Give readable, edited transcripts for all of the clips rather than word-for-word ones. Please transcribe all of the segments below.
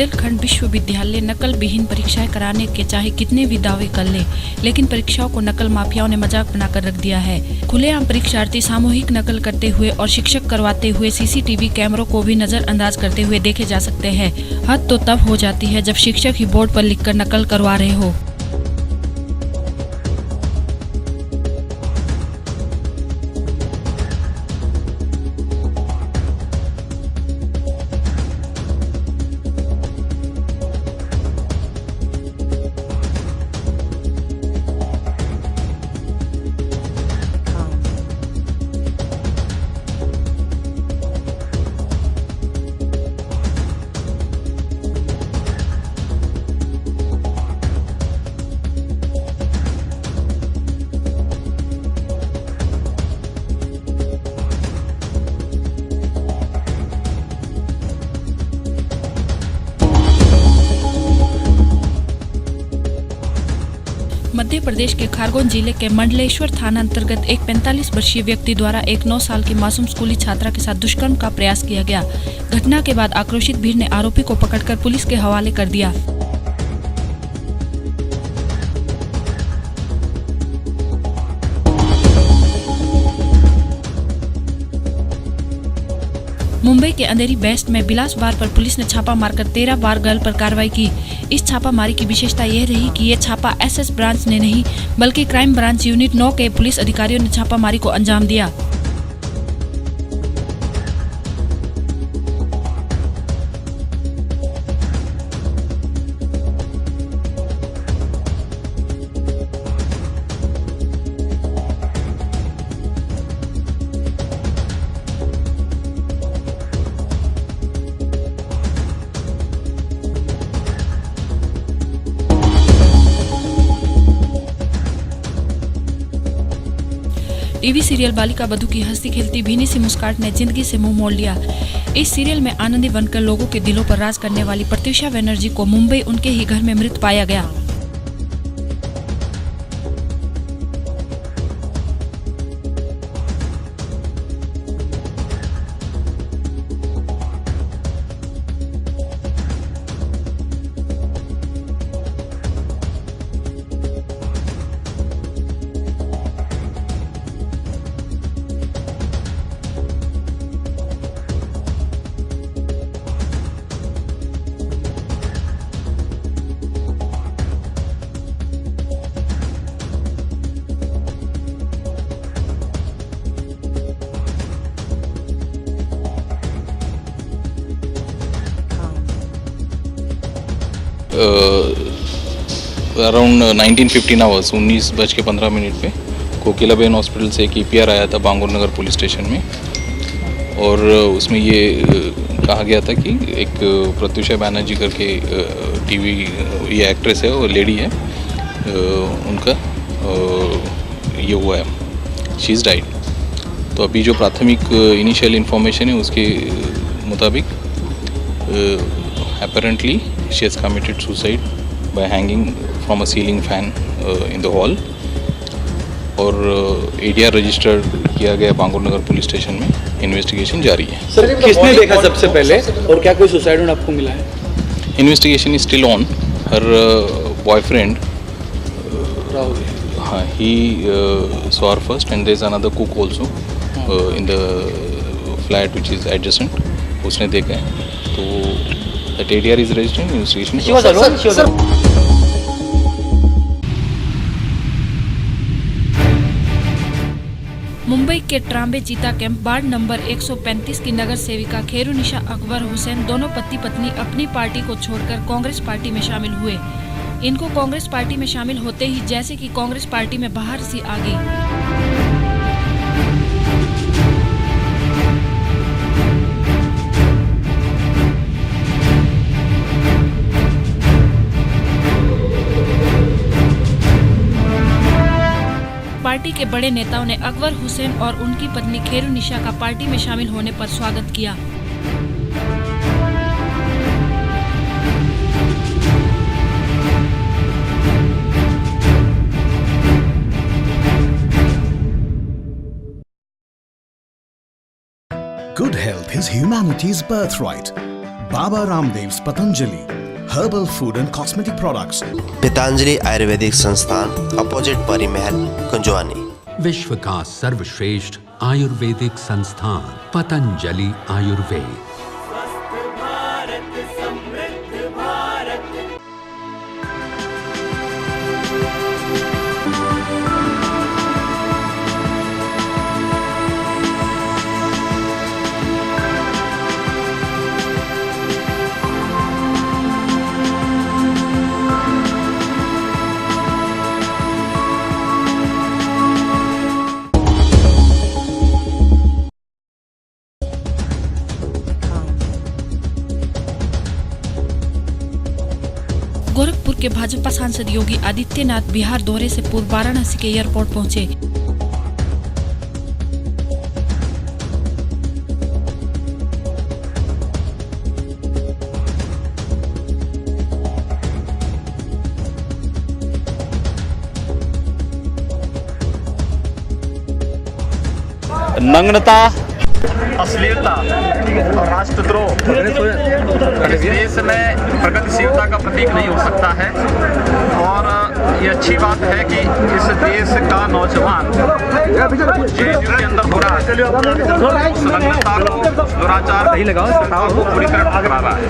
बुंदेलखंड विश्वविद्यालय नकल विहीन परीक्षाएं कराने के चाहे कितने भी दावे कर ले, लेकिन परीक्षाओं को नकल माफियाओं ने मजाक बनाकर रख दिया है। खुलेआम परीक्षार्थी सामूहिक नकल करते हुए और शिक्षक करवाते हुए सीसीटीवी कैमरों को भी नजरअंदाज करते हुए देखे जा सकते हैं। हद तो तब हो जाती है जब शिक्षक ही बोर्ड पर लिखकर नकल करवा रहे हो। मध्य प्रदेश के खरगोन जिले के मंडलेश्वर थाना अंतर्गत एक 45 वर्षीय व्यक्ति द्वारा एक 9 साल की मासूम स्कूली छात्रा के साथ दुष्कर्म का प्रयास किया गया। घटना के बाद आक्रोशित भीड़ ने आरोपी को पकड़कर पुलिस के हवाले कर दिया। मुंबई के अंधेरी वेस्ट में बिलास बार पर पुलिस ने छापा मारकर 13 बार गर्ल पर कार्रवाई की। इस छापामारी की विशेषता यह रही कि ये छापा एसएस ब्रांच ने नहीं बल्कि क्राइम ब्रांच यूनिट 9 के पुलिस अधिकारियों ने छापामारी को अंजाम दिया। टीवी सीरियल बालिका बधू की हंसती खेलती भीनी सी मुस्कान ने जिंदगी से मुंह मोड़ लिया। इस सीरियल में आनंदी बनकर लोगों के दिलों पर राज करने वाली प्रत्युषा बनर्जी को मुंबई उनके ही घर में मृत पाया गया। अराउंड 19:15 आवर्स 19:15 पे कोकिलाबेन हॉस्पिटल से एक ईपीआर आया था बांगुर नगर पुलिस स्टेशन में, और उसमें ये कहा गया था कि एक प्रत्युषा बनर्जी करके टीवी ये एक्ट्रेस है और लेडी है, उनका ये हुआ है, शी इज़ डाइड। तो अभी जो प्राथमिक इनिशियल इन्फॉर्मेशन है उसके मुताबिक apparently she has committed suicide by hanging from a ceiling fan in the hall, और एडीआर रजिस्टर किया गया बांगुर नगर पुलिस स्टेशन में। इन्वेस्टिगेशन जारी है। सर किसने देखा सबसे पहले और क्या कोई सुसाइड नोट आपको मिला है? Investigation is still on. Her boyfriend हाँ ही saw her first and there is another cook also in the flat which is adjacent, उसने देखा है। तो that ADR is registered in investigation. She was alone? She was alone? Mumbai के ट्राम्बे चीता camp ward number 135 की नगर सेविका खेरुनिशा अकबर हुसैन दोनों पति पत्नी अपनी पार्टी को छोड़कर कांग्रेस पार्टी में शामिल हुए। इनको कांग्रेस पार्टी में शामिल होते ही जैसे कि कांग्रेस पार्टी में बाहर सी आ गई। पार्टी के बड़े नेताओं ने अकबर हुसैन और उनकी पत्नी खेरुनिशा का पार्टी में शामिल होने पर स्वागत किया। Good health is humanity's birthright. Baba Ramdev's Patanjali Herbal Food and Cosmetic Products. Patanjali Ayurvedic संस्थान अपोजिट परी महल कुंजवानी। विश्व का सर्वश्रेष्ठ आयुर्वेदिक संस्थान पतंजलि आयुर्वेद। गोरखपुर के भाजपा सांसद योगी आदित्यनाथ बिहार दौरे से पूर्व वाराणसी के एयरपोर्ट पहुंचे। नग्नता, अश्लीलता और राष्ट्रद्रोह इस देश में प्रगतिशीलता का प्रतीक नहीं हो सकता है। और ये अच्छी बात है कि इस देश का नौजवान जेल के अंदर हो रहा है, उस नग्नता को, दुराचार को पूरी तरह ठुकरा रहा है।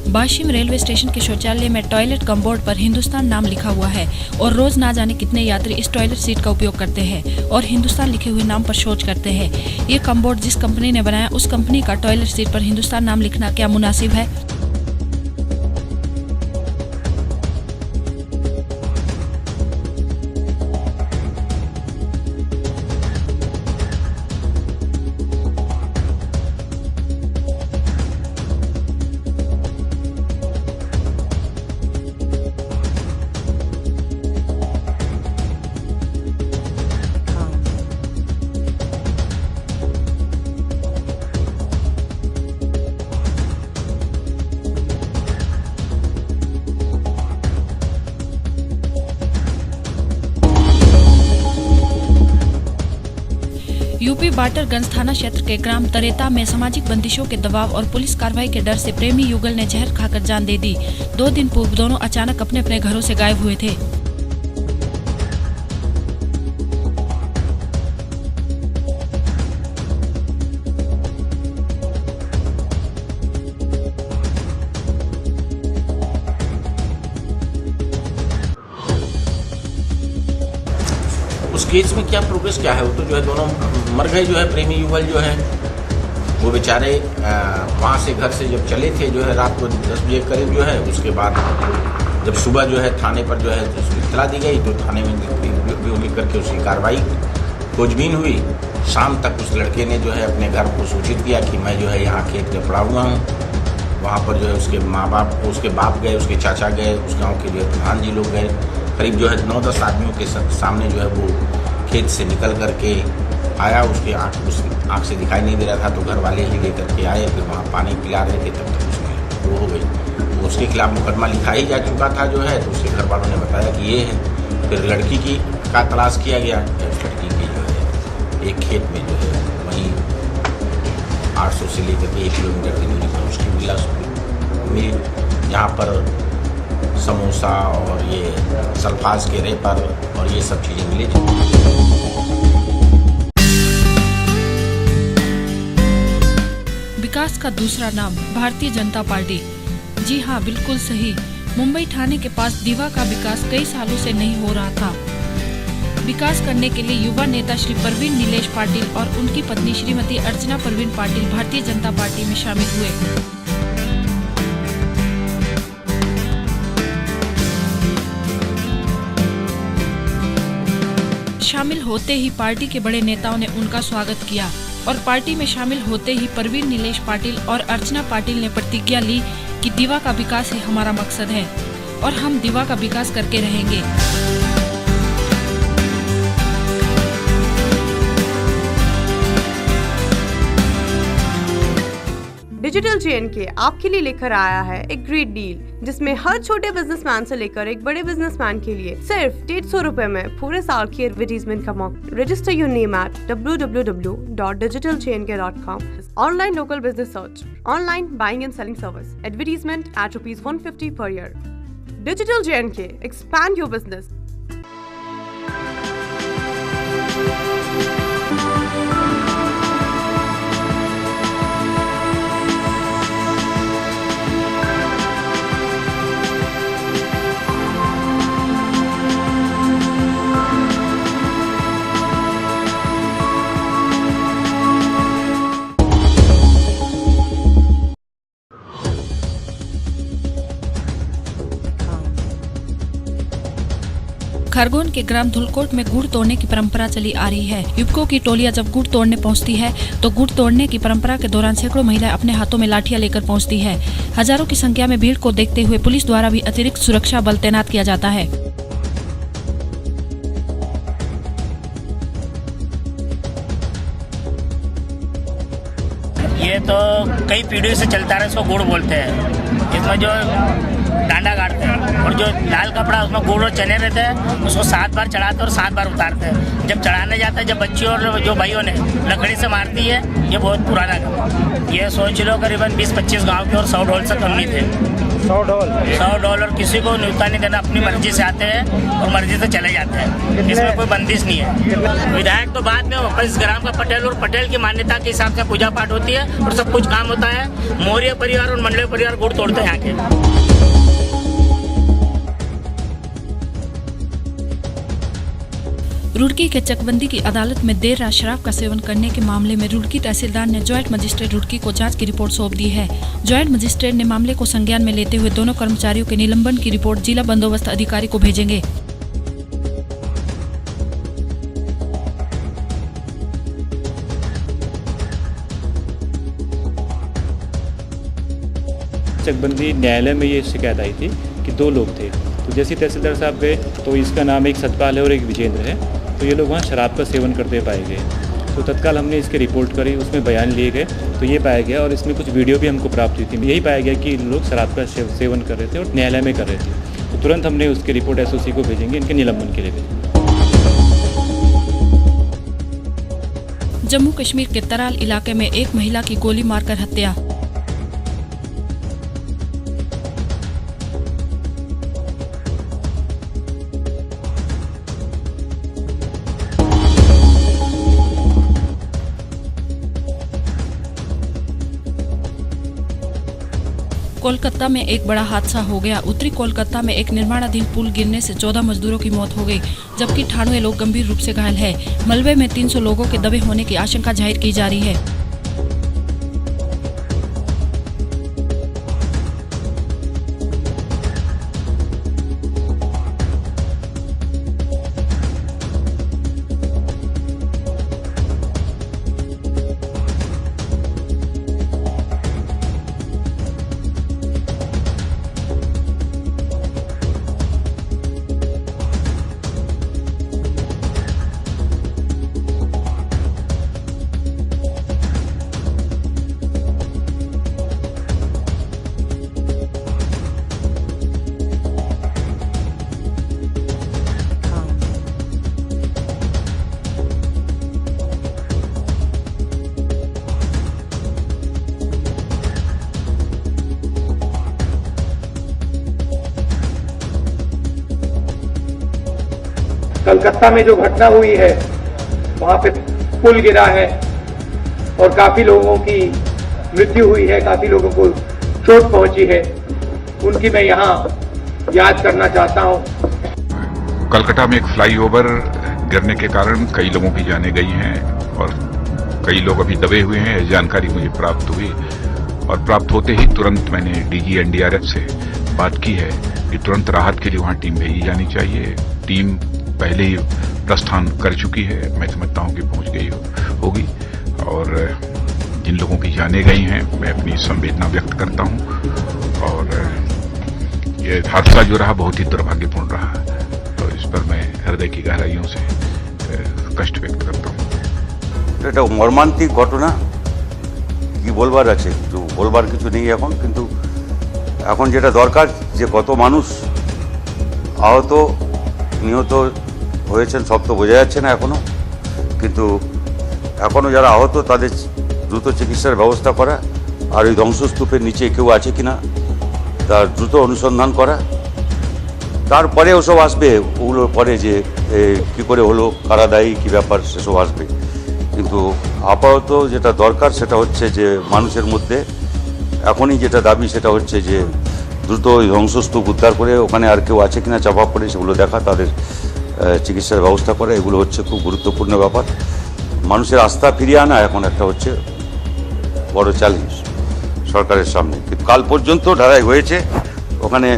बाशिम रेलवे स्टेशन के शौचालय में टॉयलेट कमबोर्ड पर हिंदुस्तान नाम लिखा हुआ है और रोज ना जाने कितने यात्री इस टॉयलेट सीट का उपयोग करते हैं और हिंदुस्तान लिखे हुए नाम पर शौच करते हैं। ये कमबोर्ड जिस कंपनी ने बनाया उस कंपनी का टॉयलेट सीट पर हिंदुस्तान नाम लिखना क्या मुनासिब है? यूपी बाटरगंज थाना क्षेत्र के ग्राम तरेता में सामाजिक बंदिशों के दबाव और पुलिस कार्रवाई के डर से प्रेमी युगल ने जहर खाकर जान दे दी। 2 दिन पूर्व दोनों अचानक अपने अपने घरों से गायब हुए थे। उस केस में क्या प्रोग्रेस क्या है? वो तो जो है दोनों मर गए, जो है प्रेमी युगल जो है वो बेचारे वहाँ से घर से जब चले थे जो है रात को 10 बजे करीब जो है, उसके बाद जब सुबह जो है थाने पर जो है उसकी इत्तला दी गई तो थाने में लिख करके उसकी कार्रवाई खोजबीन हुई। शाम तक उस लड़के ने जो है अपने घर को सूचित किया कि मैं जो है यहाँ खेत में पड़ा हुआ हूँ। वहाँ पर जो है उसके माँ बाप, उसके बाप गए, उसके चाचा गए, उस गाँव के जो है प्रधान जी लोग गए। करीब जो है 9-10 आदमियों के सामने जो है वो खेत से निकल करके आया। उसकी आँख से दिखाई नहीं दे रहा था तो घर वाले ही लेकर के आए। फिर वहाँ पानी पिला रहे थे, तब तक उसमें वो हो गई। उसके खिलाफ मुकदमा लिखा ही जा चुका था जो है, तो उसके घर वालों ने बताया कि ये है। फिर लड़की का तलाश किया गया। उस लड़की की जो है एक खेत में जो है वहीं 800 से लेकर के 1 किलोमीटर की दूरी पर उसकी मिली, जहाँ पर समोसा और ये सल्फाज के रेपर और ये सब चीज़ें मिली। विकास का दूसरा नाम भारतीय जनता पार्टी। जी हाँ, बिल्कुल सही। मुंबई थाने के पास दीवा का विकास कई सालों से नहीं हो रहा था। विकास करने के लिए युवा नेता श्री परवीन नीलेश पाटिल और उनकी पत्नी श्रीमती अर्चना परवीन पाटिल भारतीय जनता पार्टी में शामिल हुए। शामिल होते ही पार्टी के बड़े नेताओं ने उनका स्वागत किया और पार्टी में शामिल होते ही परवीन नीलेश पाटिल और अर्चना पाटिल ने प्रतिज्ञा ली कि दीवा का विकास ही हमारा मकसद है और हम दीवा का विकास करके रहेंगे। डिजिटल J&K आपके लिए लेकर आया है एक ग्रेट डील, जिसमें हर छोटे बिजनेसमैन से लेकर एक बड़े बिजनेसमैन के लिए सिर्फ 150 रुपए में पूरे साल की एडवर्टीजमेंट का मौका। Register your name at www.digitaljnk.com. Online local business search, online buying and selling service, advertisement at ₹150 per year. Digital J&K, expand your business. Khargone के ग्राम धुलकोट में गुड़ तोड़ने की परंपरा चली आ रही है। युवकों की टोलियां जब गुड़ तोड़ने पहुंचती है तो गुड़ तोड़ने की परंपरा के दौरान सैकड़ों महिलाएं अपने हाथों में लाठियां लेकर पहुंचती है। हजारों की संख्या में भीड़ को देखते हुए पुलिस द्वारा भी अतिरिक्त सुरक्षा बल तैनात किया जाता है। ये तो कई पीढ़ियों से चलता रहा है, इसको गुड़ बोलते हैं। इसमें जो डांडा काटते हैं और जो लाल कपड़ा उसमें गुड़ और चने रहते हैं, उसको 7 बार चढ़ाते हैं और 7 बार उतारते हैं। जब चढ़ाने जाता है, जब बच्चियों और जो भाइयों ने लकड़ी से मारती है, ये बहुत पुराना काम। ये सोच लो करीबन 20-25 गांव के और 100 ढोल से कम नहीं थे। 100 ढोल और किसी को न्यूता नहीं देना, अपनी मर्जी से आते हैं और मर्जी से चले जाते हैं। इसमें कोई बंदिश नहीं है। विधायक तो बाद में होगा, इस ग्राम का पटेल और पटेल की मान्यता के हिसाब से पूजा पाठ होती है और सब कुछ काम होता है। मौर्य परिवार और मंडल परिवार गुड़ तोड़ते हैं यहाँ के। रुड़की के चकबंदी की अदालत में देर रात शराब का सेवन करने के मामले में रुड़की तहसीलदार ने ज्वाइंट मजिस्ट्रेट रुड़की को जांच की रिपोर्ट सौंप दी है। ज्वाइंट मजिस्ट्रेट ने मामले को संज्ञान में लेते हुए दोनों कर्मचारियों के निलंबन की रिपोर्ट जिला बंदोबस्त अधिकारी को भेजेंगे। चकबंदी न्यायालय में ये शिकायत आई थी कि 2 लोग थे। तो जैसे तहसीलदार साहब गए तो इसका नाम एक सतपाल है और एक विजेंद्र है, तो ये लोग वहाँ शराब का सेवन करते पाए गए। तो तत्काल हमने इसकी रिपोर्ट करी, उसमें बयान लिए गए तो ये पाया गया और इसमें कुछ वीडियो भी हमको प्राप्त हुई थी। यही पाया गया कि लोग शराब का सेवन कर रहे थे और न्यायालय में कर रहे थे। तो तुरंत हमने उसकी रिपोर्ट SOC को भेजेंगे, इनके निलंबन के लिए भेजेंगे। जम्मू कश्मीर के तराल इलाके में एक महिला की गोली मारकर हत्या। कोलकाता में एक बड़ा हादसा हो गया। उत्तरी कोलकाता में एक निर्माणाधीन पुल गिरने से 14 मजदूरों की मौत हो गई, जबकि 98 लोग गंभीर रूप से घायल हैं। मलबे में 300 लोगों के दबे होने की आशंका जाहिर की जा रही है। कलकत्ता में जो घटना हुई है, वहाँ पे पुल गिरा है और काफी लोगों की मृत्यु हुई है, काफी लोगों को चोट पहुंची है, उनकी मैं यहाँ याद करना चाहता हूँ। कलकत्ता में एक फ्लाईओवर गिरने के कारण कई लोगों की जानें गई हैं और कई लोग अभी दबे हुए हैं, जानकारी मुझे प्राप्त हुई और प्राप्त होते ही तुरंत मैंने DG NDRF से बात की है कि तुरंत राहत के लिए वहाँ टीम भेजी जानी चाहिए। टीम पहले ही प्रस्थान कर चुकी है, मैं समझता हूँ कि पहुँच गई होगी और जिन लोगों की जानें गई हैं मैं अपनी संवेदना व्यक्त करता हूँ और ये हादसा जो रहा बहुत ही दुर्भाग्यपूर्ण रहा, तो इस पर मैं हृदय की गहराइयों से कष्ट व्यक्त करता हूँ। এটা মর্মান্তিক ঘটনা। কি বলবার আছে, কিছু বলবার কিছু নেই এখন। কিন্তু এখন যেটা দরকার, যে কত মানুষ আহত নিহত হয়েছেন সব তো বোঝা যাচ্ছে না এখনও, কিন্তু এখনও যারা আহত তাদের দ্রুত চিকিৎসার ব্যবস্থা করা, আর ওই ধ্বংসস্তূপের নিচে কেউ আছে কিনা তার দ্রুত অনুসন্ধান করা। তারপরে ওসব আসবে, ওগুলোর পরে যে কি করে হলো, কারা দায়ী, কী ব্যাপার, সেসব আসবে। কিন্তু আপাতত যেটা দরকার সেটা হচ্ছে যে মানুষের মধ্যে এখনই যেটা দাবি সেটা হচ্ছে যে দ্রুত ওই ধ্বংসস্তূপ উদ্ধার করে ওখানে আর কেউ আছে কিনা চাপা পড়ে সেগুলো দেখা, তাদের চিকিৎসার ব্যবস্থা করা, এগুলো হচ্ছে খুব গুরুত্বপূর্ণ ব্যাপার। মানুষের আস্থা ফিরিয়ে আনা এখন একটা হচ্ছে বড় চ্যালেঞ্জ সরকারের সামনে। কিন্তু কাল পর্যন্ত ঢালাই হয়েছে, ওখানে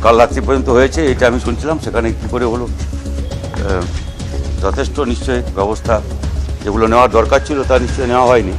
কাল রাত্রি পর্যন্ত হয়েছে, এটা আমি শুনছিলাম। সেখানে কী করে হলো, যথেষ্ট নিশ্চয়ই ব্যবস্থা যেগুলো নেওয়ার দরকার ছিল তা নিশ্চয়ই নেওয়া হয়নি।